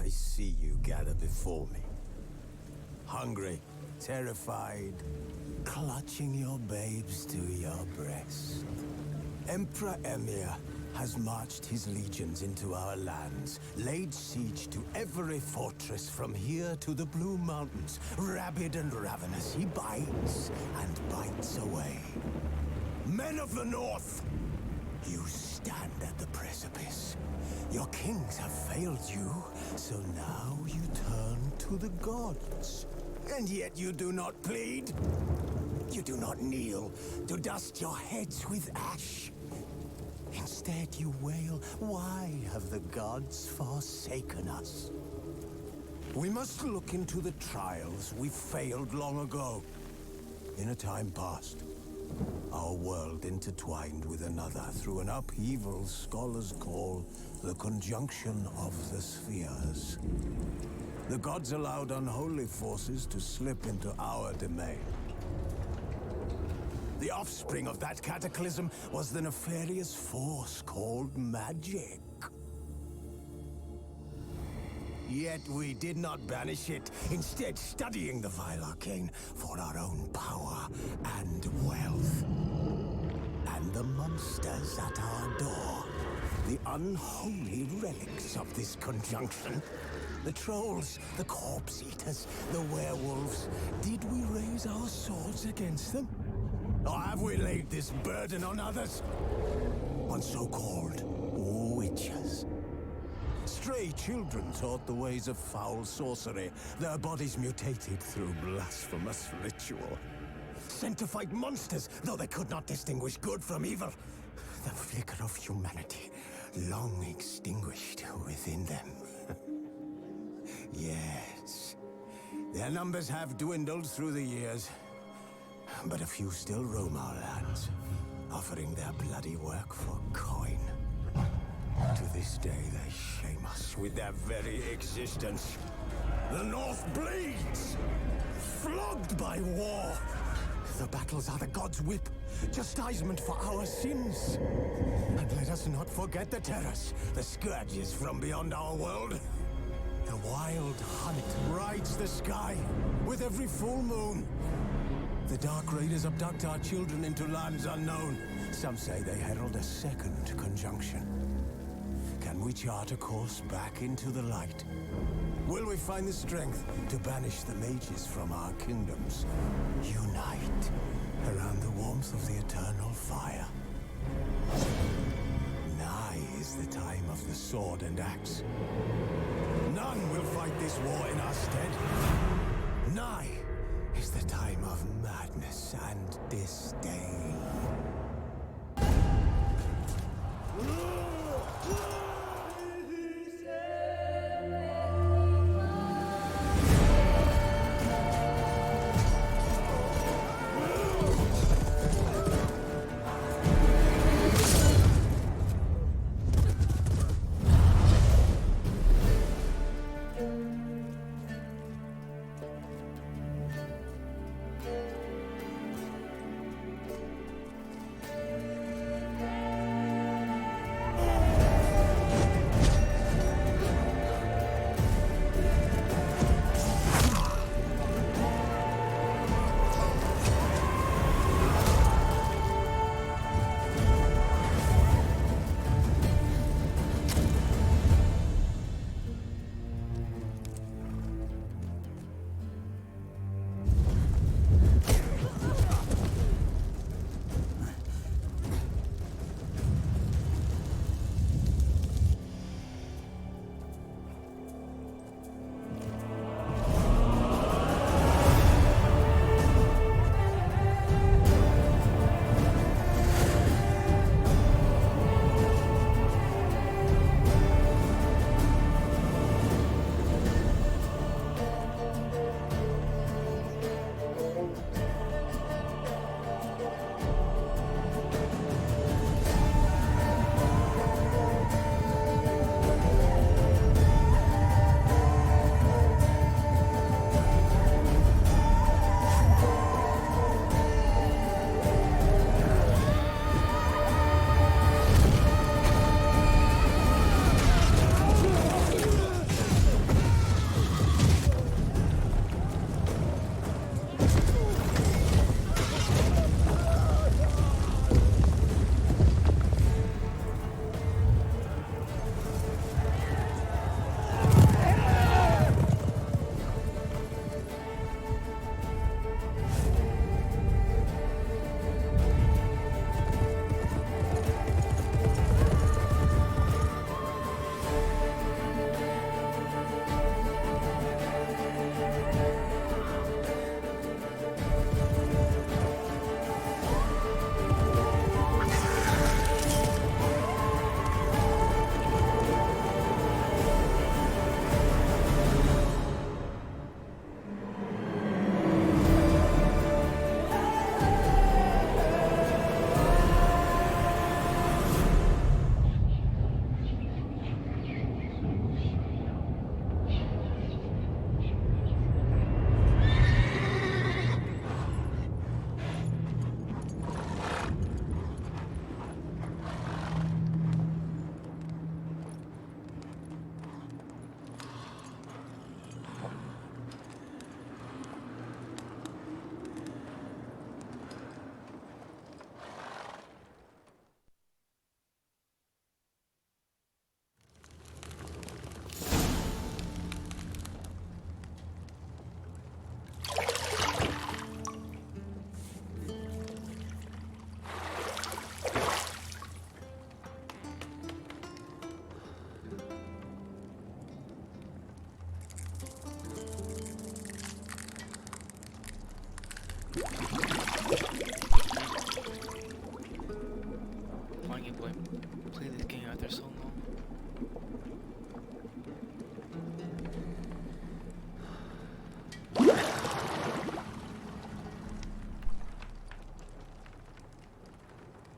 I see you gather before me. Hungry, terrified, clutching your babes to your breast. Emperor Emir has marched his legions into our lands, laid siege to every fortress from here to the Blue Mountains. Rabid and ravenous, he bites and bites away. Men of the North, you stand at the precipice. Your kings have failed you, so now you turn to the gods. And yet you do not plead. You do not kneel to dust your heads with ash. Instead you wail, why have the gods forsaken us? We must look into the trials we failed long ago. In a time past, our world intertwined with another through an upheaval scholars call the conjunction of the spheres. The gods allowed unholy forces to slip into our domain. The offspring of that cataclysm was the nefarious force called magic. Yet we did not banish it, instead studying the vile arcane for our own power and wealth. And the monsters at our door, the unholy relics of this conjunction. The trolls, the corpse eaters, the werewolves. Did we raise our swords against them? Or have we laid this burden on others? On so-called witches. Stray children taught the ways of foul sorcery, their bodies mutated through blasphemous ritual. Sent to fight monsters, though they could not distinguish good from evil. The flicker of humanity, long extinguished within them. Yes, their numbers have dwindled through the years, but a few still roam our lands, offering their bloody work for coin. To this day, they shame us with their very existence. The North bleeds, flogged by war. The battles are the gods' whip, chastisement for our sins. And let us not forget the terrors, the scourges from beyond our world. The wild hunt rides the sky with every full moon. The Dark Raiders abduct our children into lands unknown. Some say they herald a second conjunction. Can we chart a course back into the light? Will we find the strength to banish the mages from our kingdoms? Unite around the warmth of the eternal fire. Nigh is the time of the sword and axe. None will fight this war in our stead. Nigh is the time of madness and disdain.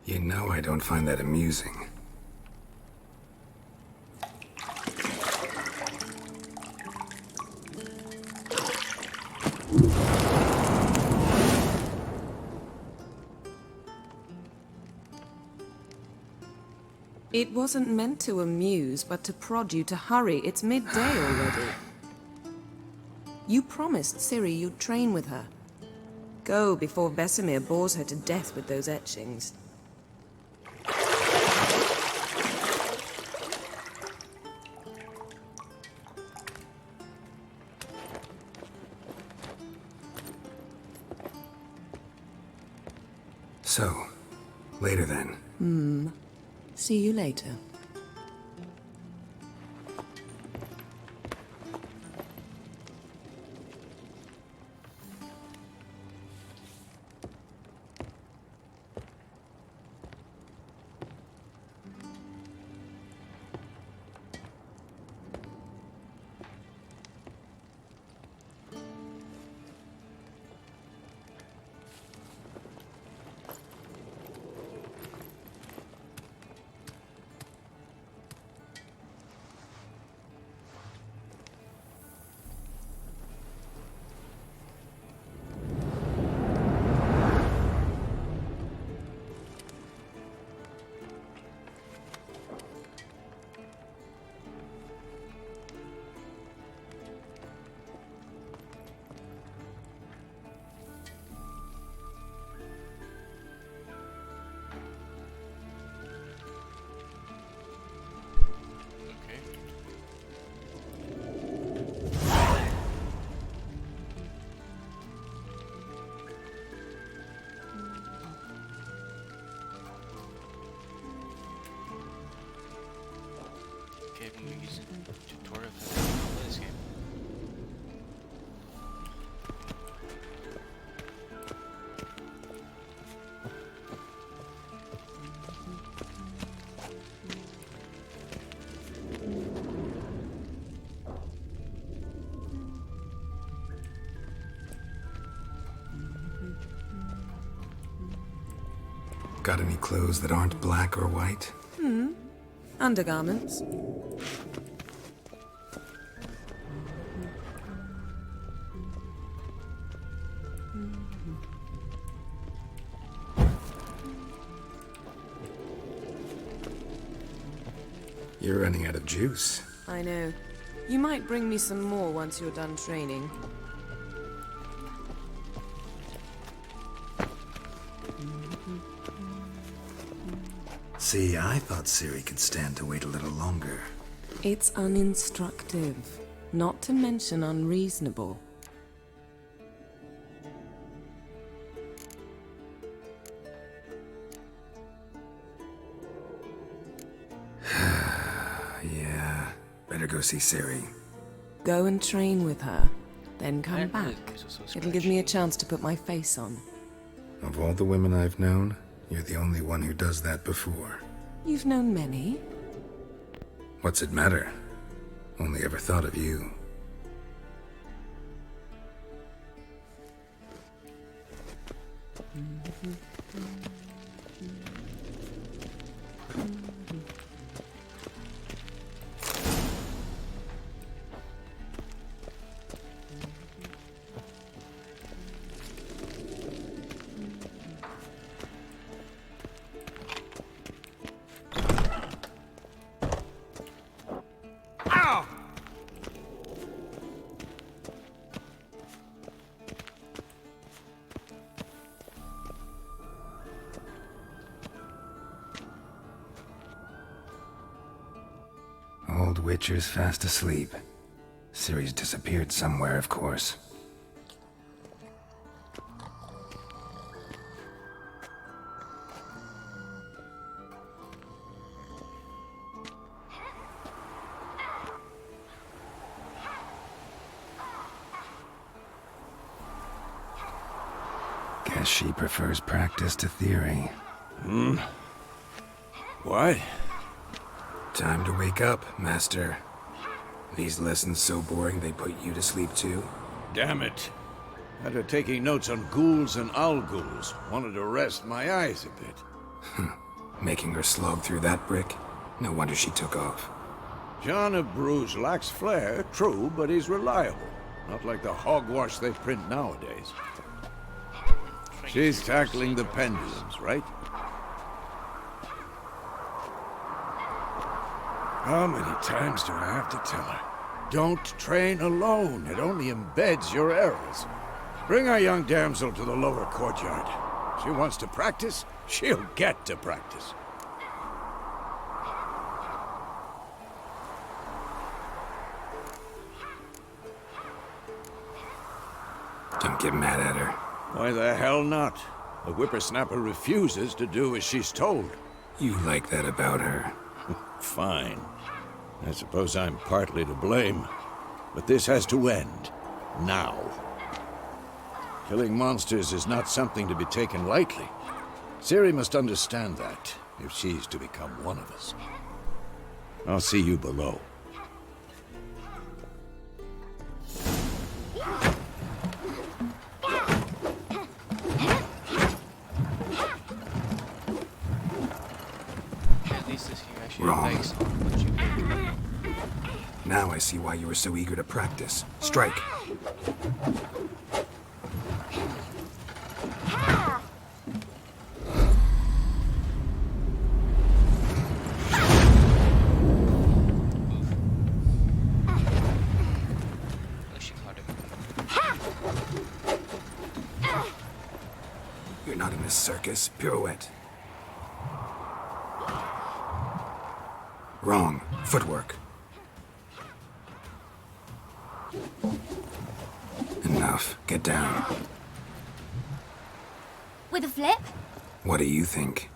You know I don't find that amusing. It wasn't meant to amuse, but to prod you to hurry. It's midday already. You promised Ciri you'd train with her. Go before Vesemir bores her to death with those etchings. So, later then. See you later. Tutorial for how to play this game. Got any clothes that aren't black or white? Undergarments. You're running out of juice. I know. You might bring me some more once you're done training. See, I thought Ciri could stand to wait a little longer. It's uninstructive, not to mention unreasonable. Yeah, better go see Ciri. Go and train with her, then come didn't back. realize the voice was so It'll give me a scratchy. chance to put my face on. Of all the women I've known, you're the only one who does that before. You've known many. What's it matter? Only ever thought of you. Old Witcher's fast asleep. Ciri's disappeared somewhere, of course. Guess she prefers practice to theory. What? Time to wake up, Master. These lessons so boring they put you to sleep too? Damn it. After taking notes on ghouls and owl ghouls, wanted to rest my eyes a bit. Making her slog through that brick? No wonder she took off. John of Bruges lacks flair, true, but he's reliable. Not like the hogwash they print nowadays. She's tackling the pendulums, right? How many times do I have to tell her? Don't train alone. It only embeds your errors. Bring our young damsel to the lower courtyard. She wants to practice, she'll get to practice. Don't get mad at her. Why the hell not? The whippersnapper refuses to do as she's told. You like that about her. Fine. I suppose I'm partly to blame. But this has to end. Now. Killing monsters is not something to be taken lightly. Ciri must understand that, if she's to become one of us. I'll see you below. At least this here actually Wrong. affects what you pick. Now I see why you were so eager to practice. Strike. Oh, she caught him. You're not in this circus. Pirouette. Wrong. Footwork. Enough. Get down. With a flip? What do you think?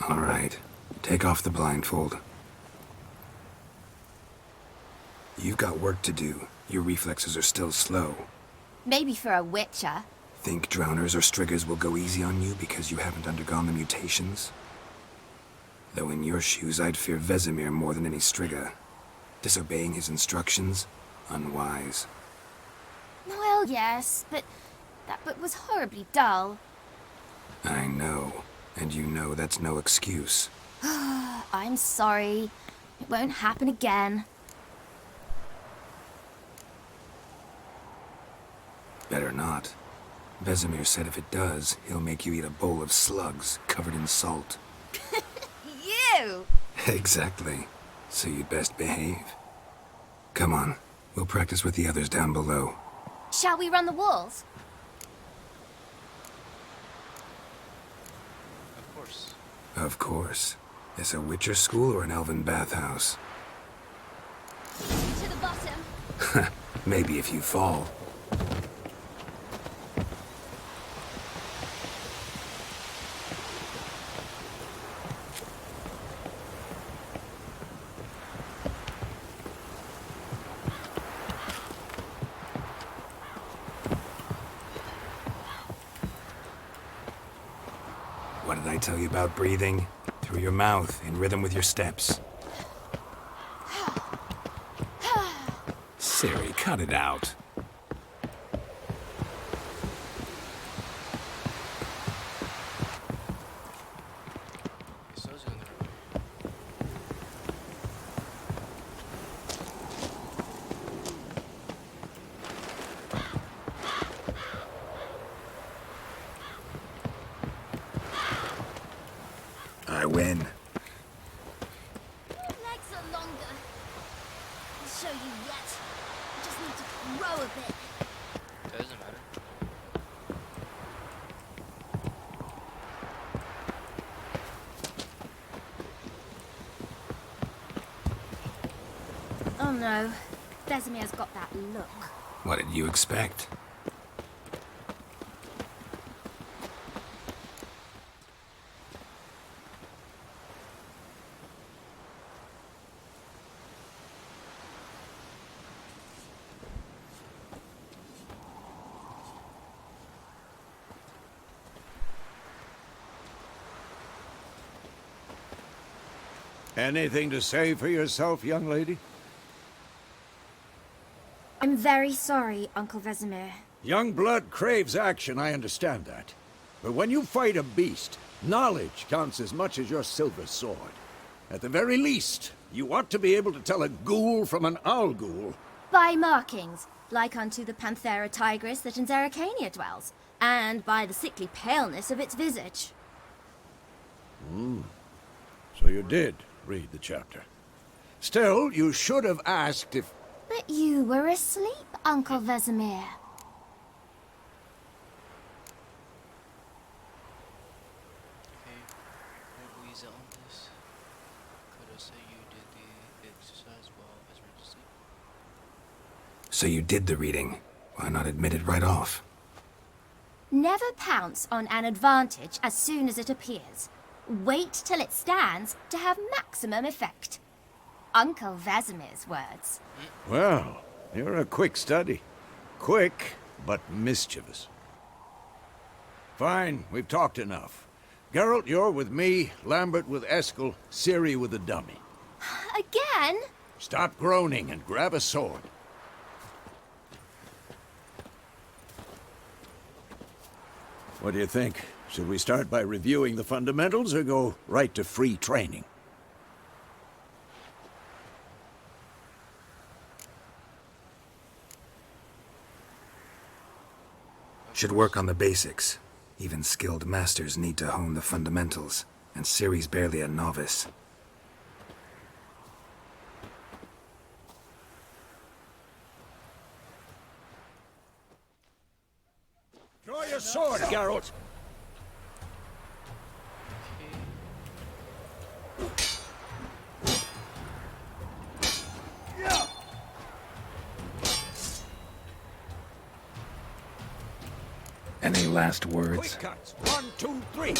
All right. Take off the blindfold. You've got work to do. Your reflexes are still slow. Maybe for a Witcher. Think drowners or striggers will go easy on you because you haven't undergone the mutations? Though in your shoes, I'd fear Vesemir more than any strigger. Disobeying his instructions? Unwise. Well, yes, but that book was horribly dull. I know. And you know that's no excuse. I'm sorry. It won't happen again. Better not. Vesemir said if it does, he'll make you eat a bowl of slugs covered in salt. You! Exactly. So you'd best behave. Come on. We'll practice with the others down below. Shall we run the walls? Of course. Of course. Is a Witcher school or an elven bathhouse? To the bottom. Maybe if you fall. What did I tell you about breathing? Through your mouth, in rhythm with your steps. Ciri, cut it out. Guess those are in the room. I win. Your legs are longer. I'll show you yet. I just need to grow a bit. Doesn't matter. Oh no. Vesemir's got that look. What did you expect? Anything to say for yourself, young lady? I'm very sorry, Uncle Vesemir. Young blood craves action, I understand that. But when you fight a beast, knowledge counts as much as your silver sword. At the very least, you ought to be able to tell a ghoul from an owl ghoul. By markings, like unto the Panthera tigris that in Zerrikania dwells, and by the sickly paleness of its visage. So you did read the chapter. Still, you should have asked if... But you were asleep, Uncle Vesemir. Okay, what Louisa on this? Could I say you did the exercise while I was ready to sleep? So you did the reading. Why not admit it right off? Never pounce on an advantage as soon as it appears. Wait till it stands to have maximum effect. Uncle Vesemir's words. Well, you're a quick study. Quick, but mischievous. Fine, we've talked enough. Geralt, you're with me, Lambert with Eskel, Ciri with the dummy. Again? Stop groaning and grab a sword. What do you think? Should we start by reviewing the fundamentals or go right to free training? Should work on the basics. Even skilled masters need to hone the fundamentals, and Ciri's barely a novice. Draw your sword, Geralt! Any last Quick words? cuts. 1, 2, 3.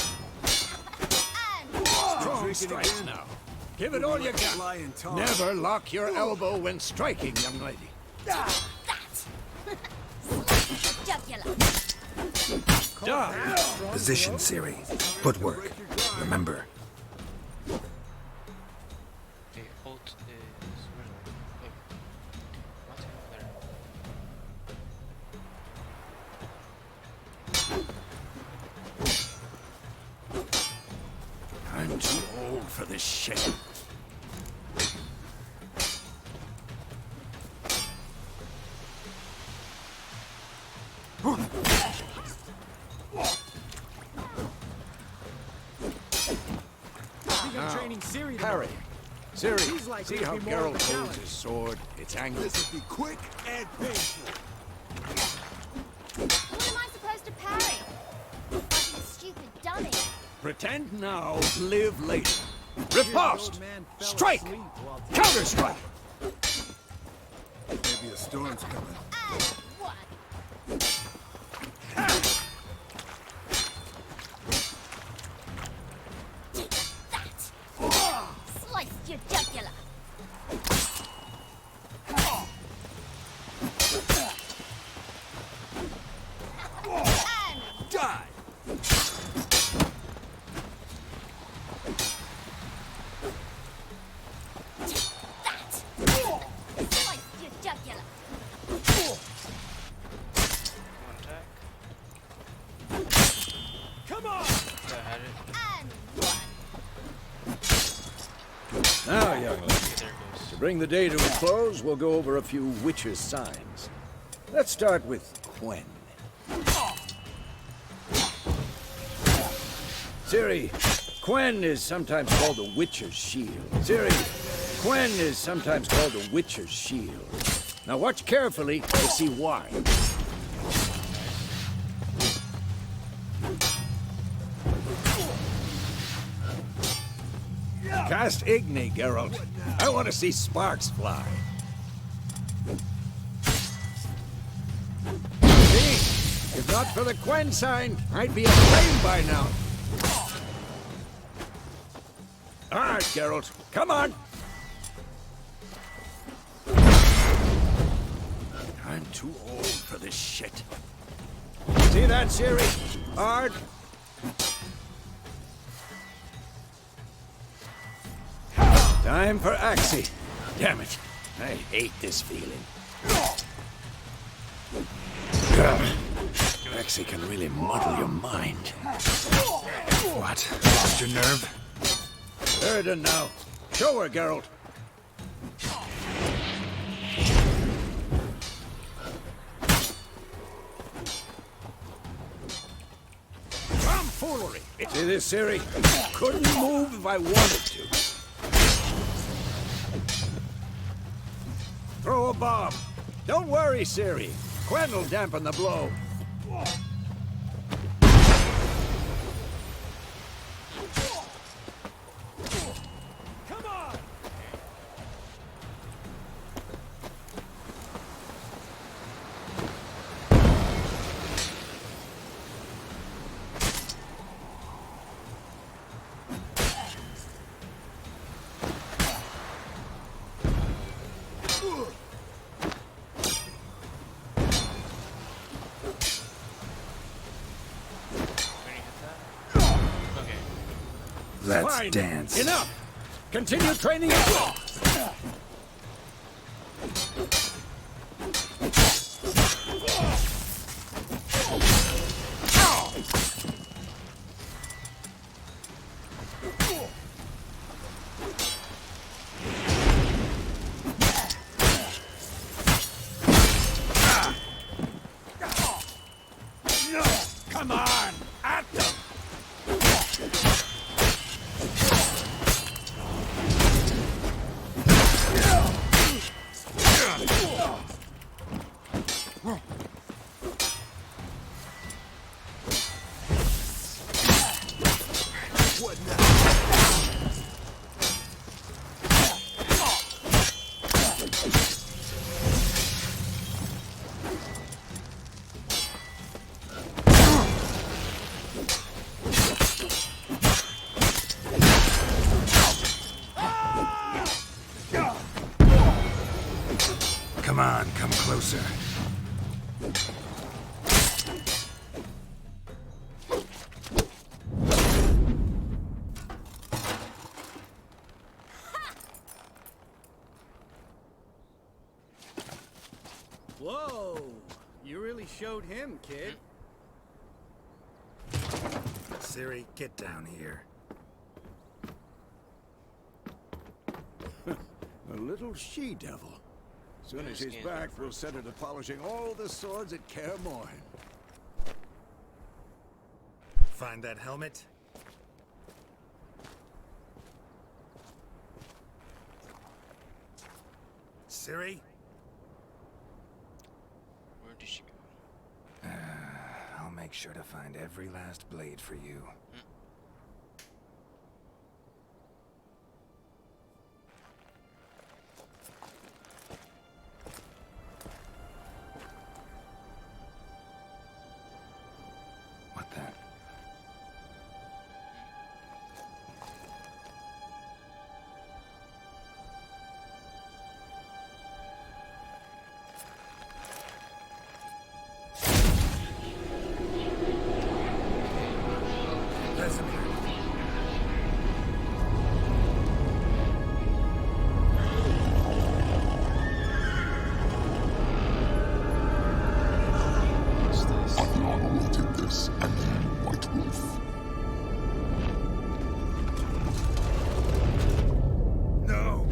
Strong strikes now. Give it all you got. Never lock your elbow when striking, young lady. That! Jugular. Die! Position, Ciri. Footwork. Remember. Okay, ult is... where's it? Wait. What's over there? I'm too old for this shit. Harry, Ciri, see how Geralt holds his sword? It's angled. This will be quick and painful. What am I supposed to parry? Fucking stupid dummy. Pretend now, live later. Riposte! Strike! Counter-strike! Maybe a storm's coming. And one. Take that. Sliced your jugular. And Die! that. Sliced your jugular. One attack. Come on! I had it. And one. Now, young lady, Okay, there it goes. to bring the day to a close, we'll go over a few Witcher's signs. Let's start with Quen. Ciri, Quen is sometimes called the Witcher's shield. Ciri, Quen is sometimes called the Witcher's shield. Now watch carefully to see why. Cast Igni, Geralt. I want to see sparks fly. See? If not for the Quen sign, I'd be aflame by now. All right, Geralt. Come on. I'm too old for this shit. See that, Ciri? Hard. Time for Axie. Damn it. I hate this feeling. Rexy can really muddle your mind. What? Lost your nerve? Erden now. Show her, Geralt. Tomfoolery! See this, Ciri? Couldn't move if I wanted to. Throw a bomb. Don't worry, Ciri. Quen will dampen the blow. Come on! Let's Fine. dance. Enough! Continue training yourself! Come on! At them! Come on, come closer. Whoa! You really showed him, kid. Ciri, get down here. A little she-devil. Soon as she's back, we'll set her to polishing all the swords at Kaer Morhen. Find that helmet? Ciri? Where did she go? I'll make sure to find every last blade for you. What the? What's this? Adriana will take this, and then White Wolf. No!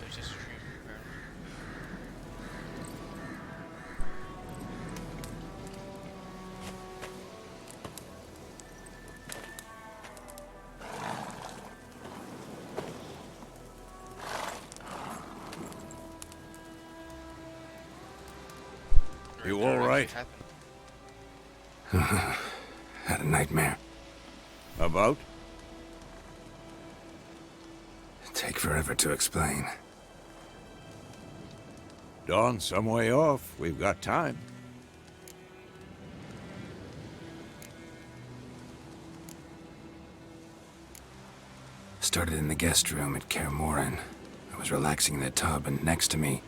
There's just a stream apparently. You Or all that right? happened. Had a nightmare. About? Take forever to explain. Dawn's some way off. We've got time. Started in the guest room at Kaer Morhen. I was relaxing in the tub, and next to me,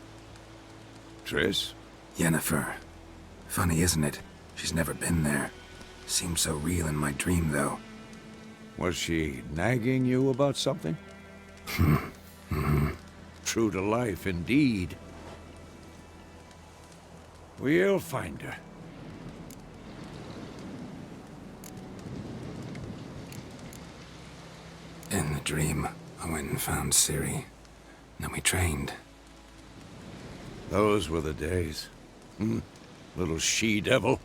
Triss? Yennefer. Funny, isn't it? She's never been there. Seemed so real in my dream, though. Was she nagging you about something? True to life, indeed. We'll find her. In the dream, I went and found Ciri. Then we trained. Those were the days. Little she-devil.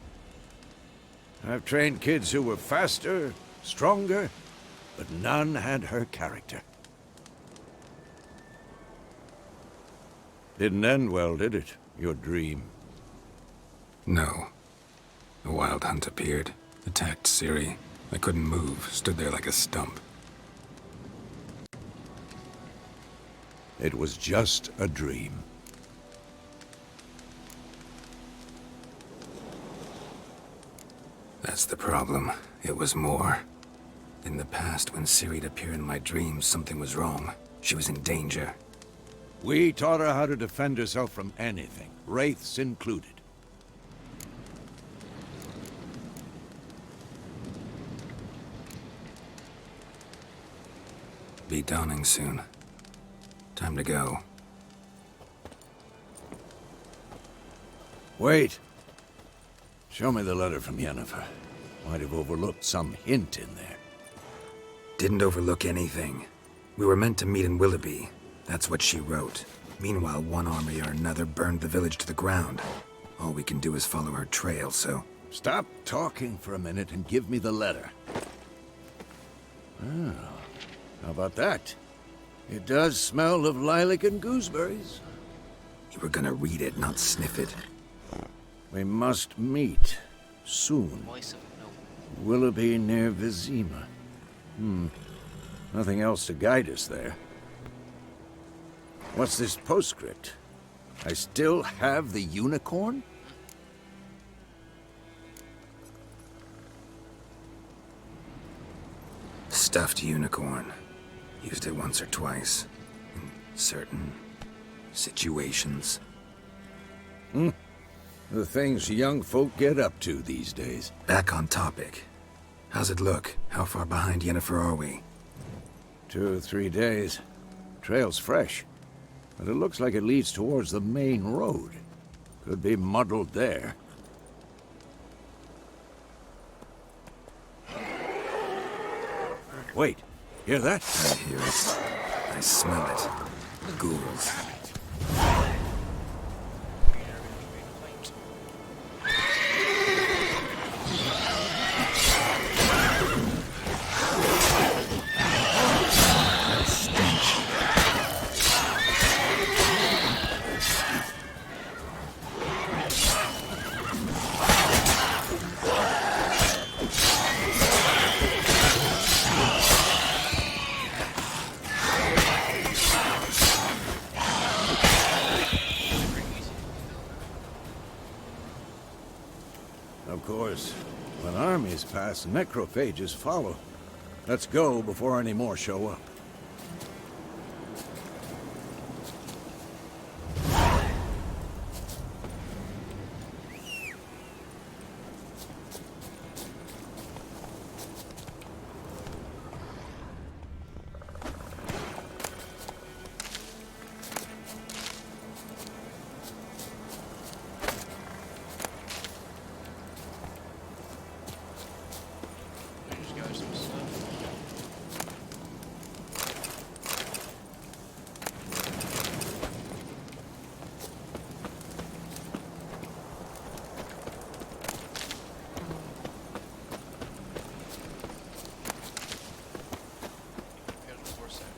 I've trained kids who were faster, stronger, but none had her character. Didn't end well, did it? Your dream? No. The Wild Hunt appeared, attacked Ciri. I couldn't move, stood there like a stump. It was just a dream. That's the problem. It was more. In the past, when Ciri'd appear in my dreams, something was wrong. She was in danger. We taught her how to defend herself from anything, wraiths included. Be dawning soon. Time to go. Wait. Show me the letter from Yennefer. Might have overlooked some hint in there. Didn't overlook anything. We were meant to meet in Willoughby. That's what she wrote. Meanwhile, one army or another burned the village to the ground. All we can do is follow her trail, so... Stop talking for a minute and give me the letter. Oh, how about that? It does smell of lilac and gooseberries. You were gonna read it, not sniff it. We must meet. Soon. Voice of no. Willoughby near Vizima. Nothing else to guide us there. What's this postscript? I still have the unicorn? Stuffed unicorn. Used it once or twice. In certain situations. The things young folk get up to these days. Back on topic. How's it look? How far behind Yennefer are we? 2 or 3 days. Trail's fresh. But it looks like it leads towards the main road. Could be muddled there. Wait, hear that? I hear it. I smell it. Ghouls. That stench. Of course, when armies pass, necrophages follow. Let's go before any more show up. I just got some stuff. Got a horse there.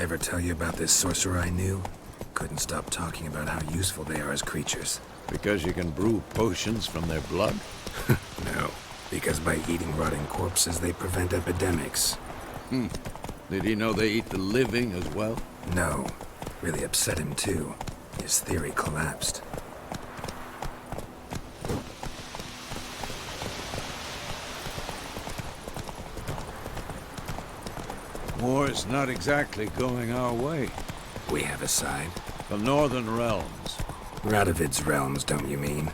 Ever tell you about this sorcerer I knew? Couldn't stop talking about how useful they are as creatures. Because you can brew potions from their blood? No, because by eating rotting corpses, they prevent epidemics. Did he know they eat the living as well? No, really upset him too. His theory collapsed. War's not exactly going our way. We have a side. The Northern Realms. Radovid's realms, don't you mean?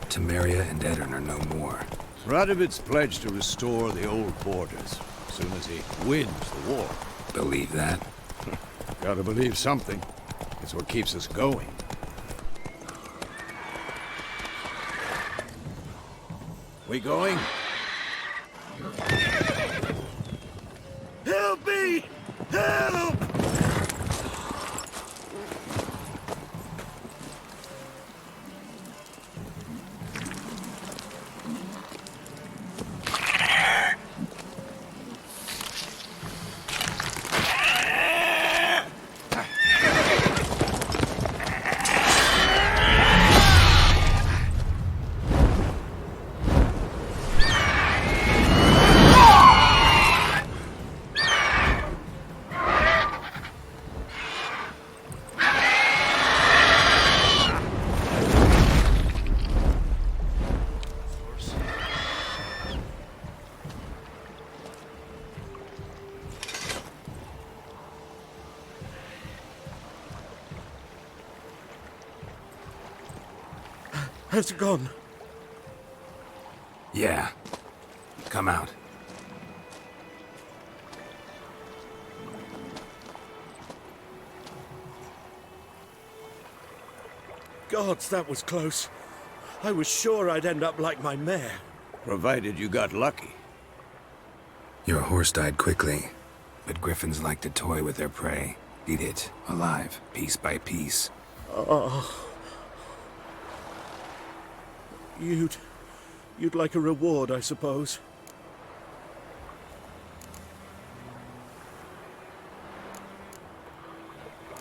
Temeria and Edirn are no more. Radovid's pledged to restore the old borders as soon as he wins the war. Believe that? Gotta believe something. It's what keeps us going. We going? Help me! Help! Has it gone? Yeah. Come out. Gods, that was close. I was sure I'd end up like my mare. Provided you got lucky. Your horse died quickly, but griffins like to toy with their prey. Eat it, alive, piece by piece. Oh. You'd like a reward, I suppose.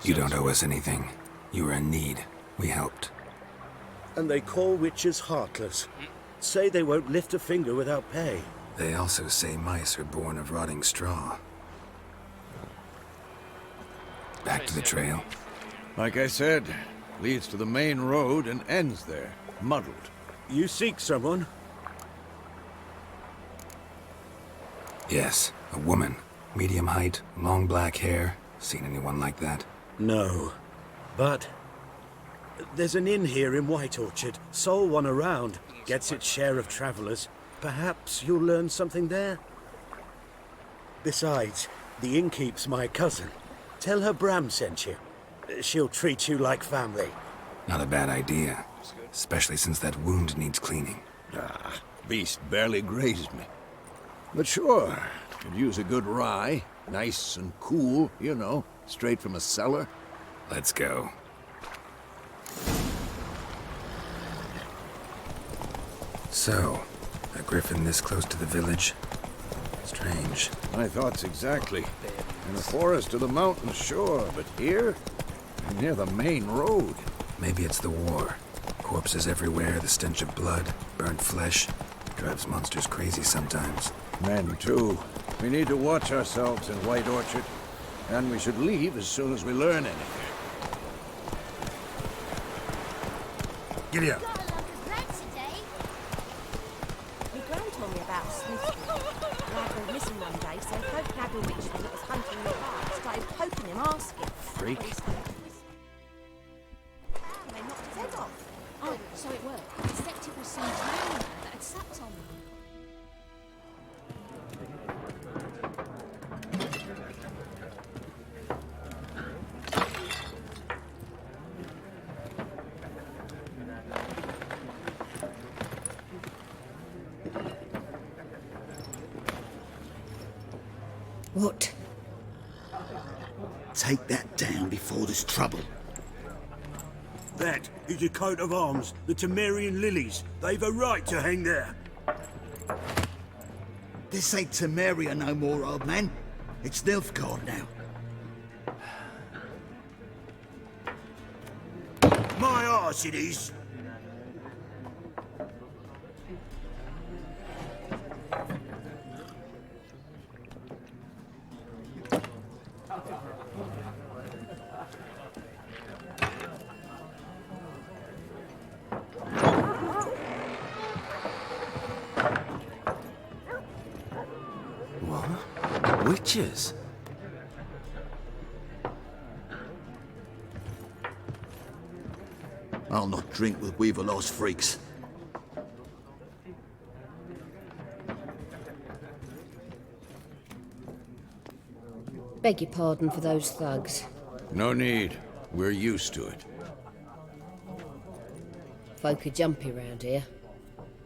You don't owe us anything. You were in need. We helped. And they call witches heartless. Say they won't lift a finger without pay. They also say mice are born of rotting straw. Back to the trail. Like I said, leads to the main road and ends there, muddled. You seek someone? Yes, a woman. Medium height, long black hair. Seen anyone like that? No. But there's an inn here in White Orchard. Sole one around. Gets its share of travelers. Perhaps you'll learn something there? Besides, the innkeep's my cousin. Tell her Bram sent you. She'll treat you like family. Not a bad idea. Especially since that wound needs cleaning. Ah, beast barely grazed me. But sure, could use a good rye. Nice and cool, you know, straight from a cellar. Let's go. So, a griffin this close to the village? Strange. My thoughts exactly. In the forest or the mountains, sure, but here? Near the main road. Maybe it's the war. Corpses everywhere, the stench of blood, burnt flesh. Drives monsters crazy sometimes. Men, too. We need to watch ourselves in White Orchard. And we should leave as soon as we learn anything. Giddy up. Got a lump of bread today. My gran told me about a sleuth. Lad went missing one day, so folk nabbed a witchman that was hunting the park. Started poking him, asking. Freak. They knocked his head off. Oh, so it worked. The detective was some training that had sapped on them. What? Take that down before there's trouble. That is a coat of arms, the Temerian lilies. They've a right to hang there. This ain't Temeria no more, old man. It's Nilfgaard now. My arse it is. What? Witches? I'll not drink with Weaverlaw's freaks. Beg your pardon for those thugs. No need. We're used to it. Folk are jumpy round here.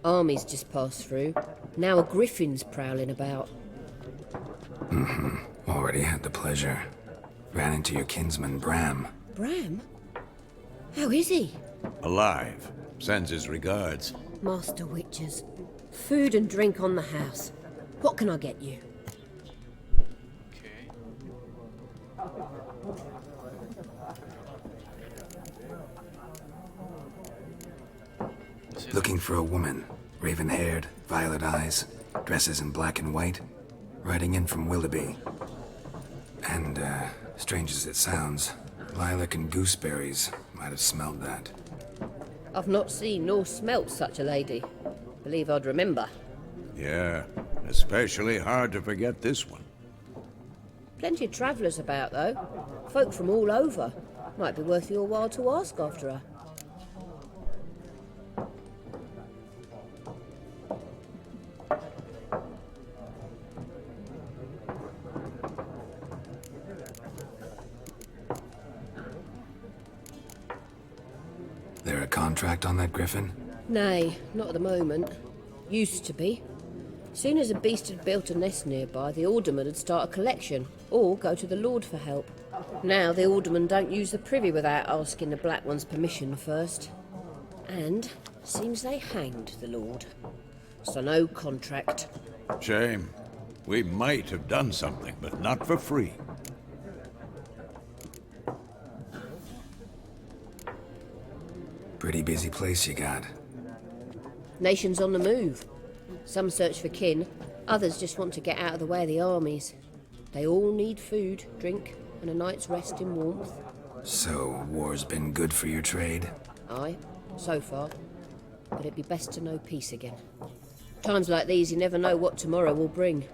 Armies just passed through. Now a griffin's prowling about. Already had the pleasure. Ran into your kinsman, Bram. Bram? How is he? Alive. Sends his regards. Master Witchers. Food and drink on the house. What can I get you? Okay. Looking for a woman. Raven-haired, violet eyes, dresses in black and white. Riding in from Willoughby. And, strange as it sounds, lilac and gooseberries might have smelled that. I've not seen nor smelt such a lady. Believe I'd remember. Yeah, especially hard to forget this one. Plenty of travellers about, though. Folk from all over. Might be worth your while to ask after her. There a contract on that griffin? Nay, not at the moment. Used to be. Soon as a beast had built a nest nearby, the alderman would start a collection, or go to the Lord for help. Now the aldermen don't use the privy without asking the Black One's permission first. And seems they hanged the Lord. So no contract. Shame. We might have done something, but not for free. Pretty busy place you got. Nations on the move. Some search for kin, others just want to get out of the way of the armies. They all need food, drink, and a night's rest in warmth. So, war's been good for your trade? Aye, so far. But it'd be best to know peace again. Times like these, you never know what tomorrow will bring.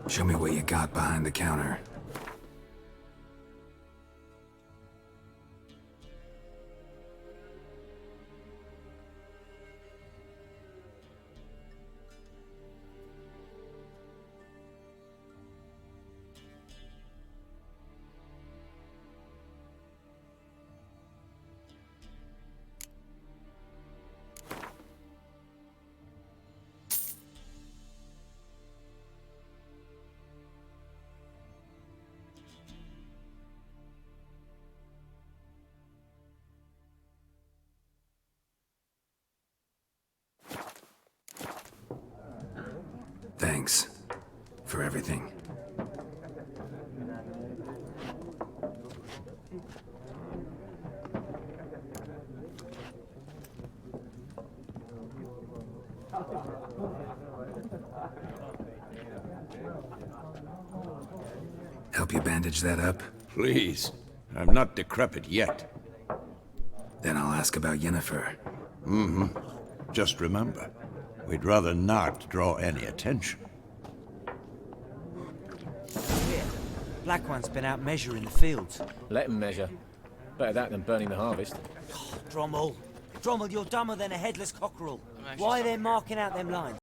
Show me what you got behind the counter. Thanks for everything. Help you bandage that up? Please. I'm not decrepit yet. Then I'll ask about Yennefer. Just remember, we'd rather not draw any attention. Here, Black One's been out measuring the fields. Let him measure. Better that than burning the harvest. Drommel, you're dumber than a headless cockerel. I'm actually Why stuck they here. marking out them lines?